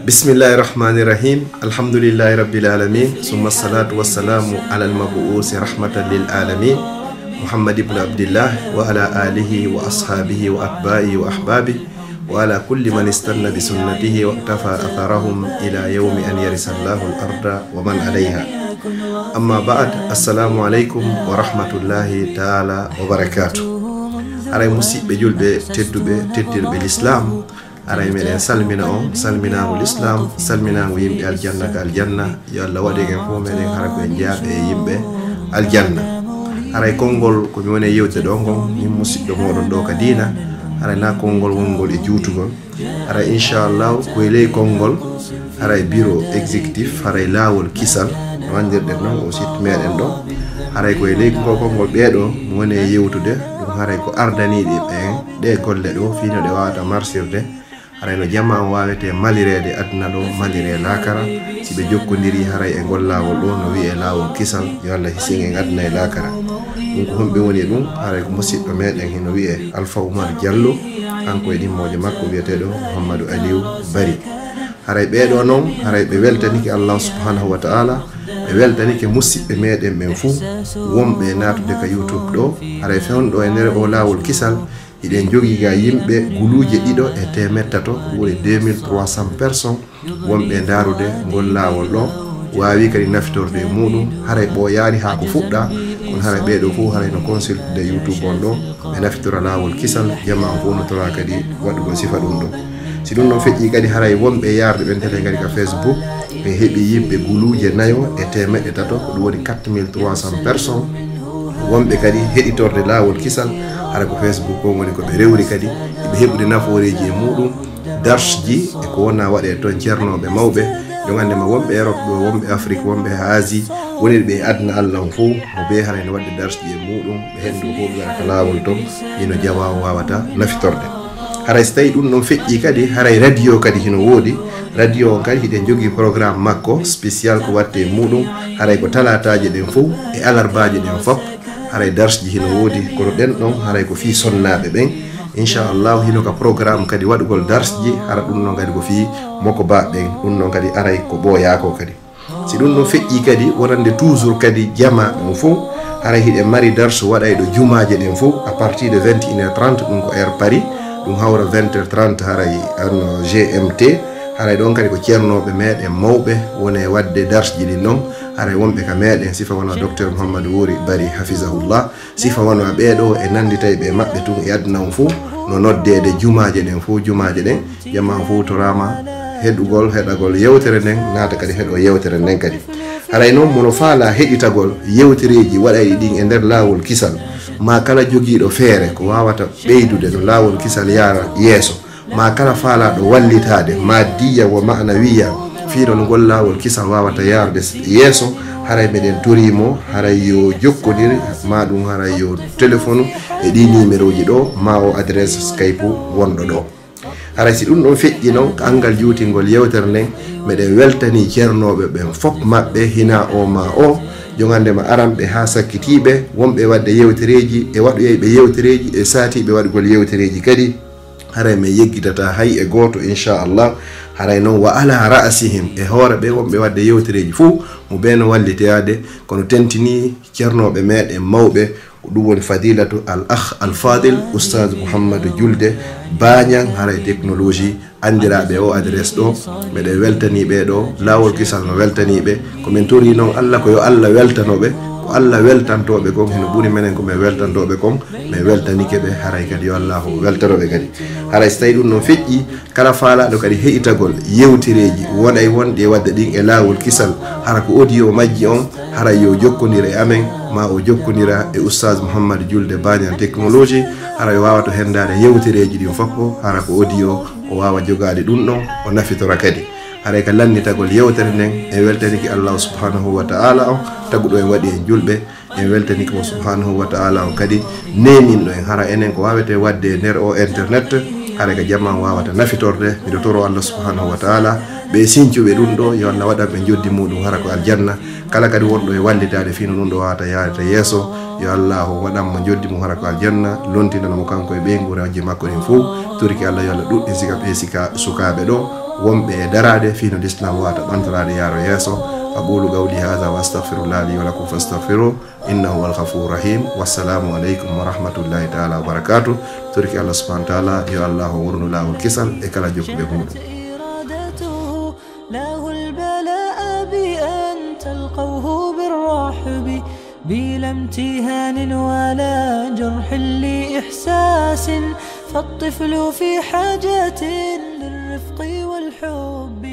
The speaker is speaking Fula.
بسم الله الرحمن الرحيم الحمد لله رب العالمين ثم الصلاة والسلام على المبعوث رحمة للعالمين محمد بن عبد الله وعلى آله وأصحابه وأتباعه وأحبابه وعلى كل من استنى بسنته واقتفى أثرهم إلى يوم أن يرث الله الأرض ومن عليها. أما بعد، السلام عليكم ورحمة الله تعالى وبركاته. أراي مسيب بجلب تدب الإسلام. أراي من سلمنا سلمنا الإسلام سلمنا ويم الجنة يا الله وديك فوم من حرك إنجاب يم الجنة. أراي كونغول كميونة يوت دونغو يم مسيب دمورن دوك دينا. أراي نا كونغول ونغول يجوتو. أراي إن شاء الله كويلي كونغول أراي بيرو إكزيكتيف أراي لاول كيسال wandir de non aussi meden do haray ko leydi kongol beedo woni yewtude dum haray ko ardani de golle do fino de wata marsirde haray no jamma wawete malirede aduna do malire lakara sibe jokkondiri haray e gollawol do no wi e lawol kisal yo Allah hisinge aduna e lakara dum ko hombe woni dum haray ko musibbe meden hino wi e Alpha Umar Diallo kanko e dimmoje makko wiyetedo Muhammadu Aliou Bari. Haray beedo non haray be weltaniki Allah subhanahu wa ta'ala e weltanike musibbe meden men fu wombe natude ka YouTube do haray fewndo e nder o lawol kisal iden jogi ga yimbe guluje dido e temettato wuri 2300 personnes wombe darude ngol lawol do wawi kadi naftorde mudum haray bo yaari ha ko fudda kon haray beedo fu haray no consul de YouTube on do be naftora lawol kisal jama fu no tora kadi wadugo sifa dum do si dum non feƴƴi kadi haray wonɓe yarde ɓen tele kadi ka Facebook ɓe heɓi yimɓe guluje nayo e temedde tato ko ɗum woni 4300 personnes wonɓe kadi heɗitorde lawol kisal hara ko Facebook ko woni ko ɓe rewri kadi ɓe heɓude naforeji e muɗum darsji e ko wona waɗe toon ceernoɓe mawɓe jogandema wonɓe Europe ɗo wonɓe Afrique wonɓe Asie woni ɓe adna Allah fo mo be haray no wadde darsji e muɗum ɓe hendu fof gara ko lawol to ino jawa wawata nafitorde. Haray stay dum non feƴƴi kadi haray radio kadi hino wodi radio kadi hiden jogi programme makko spécial ko watte mudum haray ko talataje den fu e alarbaaje den fop haray darsji hino wodi ko den don haray ko fi sonnabe ben inshallah hino ka programme kadi wadugol darsji hara dum non kadi ko fi moko ba ben dum non kadi aray ko boya ko kadi si dum non feƴƴi kadi wonande toujours kadi jama dum fu haray hide mari darsu waday do jumaaje den fu à partir de 21h30 dum ko heure Paris dum hawra 20h30 haray an GMT haray don kadi ko ciernobe meden mawbe woni wadde darsji din non haray wonbe ka meden sifa wona docteur Muhammadu Wuri Bari hafizahullah sifa wona beedo e nanditay be mabbe tun e aduna fu no noddede jumaaje den fu jumaaje den jama fu to rama hedugol hedagol yewtere den naata kadi hedo yewtere den kadi haray non mono faala heditagol yewtereji waday din e der lawol kisal ma kala jogiido feere ko wawata beydude no lawol kisal yara yeso ma kala faala do wallitade ma diya wa ma'nawiya fiiro no gol lawol kisal wawata yarde yeso haray meden turimo haray yo jokkodiri ma dum haray yo telephone e di numéroji do ma o adresse Skype wondo do haray si dum don feƴƴi non angal juutingol yewtere nden meden weltani cernobe ben fop mabbe hina o ma o jongandema arambe ha sakkitibe wonbe wadde yewtereji e wadu be yewtereji e saatibe wadugol yewtereji kadi haray me yeggitata hay e goto inshallah haray non wa ala ra'sihim e hoore be wonbe wadde yewtereji fu mo beno wallitade kono tentini cernobe meden mawbe dum woni fadilatu al akh al fadil ustaz Muhammadu Julde Bañang haray technologie andirabe o adresse do mede weltani be do lawol kisal no weltani be ko men tori non Allah ko yo Allah weltanobe ko Allah weltantobe ko heno buri menen ko me weltantobe ko me weltanike be haray kadi yo Allah weltanobe kadi haray stay dum no feƴƴi kala faala do kadi heitagol yewtireji woday wonde wadde din e lawol kisal hara ko audio majji on haray yo jokkodira e amen ma o jokkodira e ustaz Muhammadu Julde Bañang technologie haray wawato hendade yewtireji din foppo hara ko audio o wawa jogade dum non o nafitora kadi haray ka lannitagol yewtere nden e weltaniki Allah subhanahu wa ta'ala o tagudo en wadi en julbe en weltaniki mo subhanahu wa ta'ala o kadi nemindo en hara enen ko wawete wadde nder o internet haray ka jamma wawata nafitorde mido toro Allah subhanahu wa ta'ala be sincuɓe ɗum ɗo yo Allah waɗa ɓe joddi muɗum hara ko aljanna kala kadi wonɗo e wallitade fino ɗum ɗo wawata yaadata yeeso yo Allah waɗanmo joddi mum hara ko aljanna lontinanamo kanko e ɓe guraji makko ɗin fof turki Allah yo Allah ɗuɗɗi sika ɓe sika sukaɓe ɗo wonɓe darade fino l'islam wata ɓantorade yaro yeeso. أقول قولي هذا وأستغفر الله لي ولكم فاستغفروه إنه هو الغفور الرحيم. والسلام عليكم ورحمة الله تعالى وبركاته. ترك الله سبحانه وتعالى يا الله ورن الله الكسل إكلا جوك بهون. له البلاء بأن تلقوه بالرحب بلا امتهان ولا جرح لإحساس، فالطفل في حاجة للرفق والحب.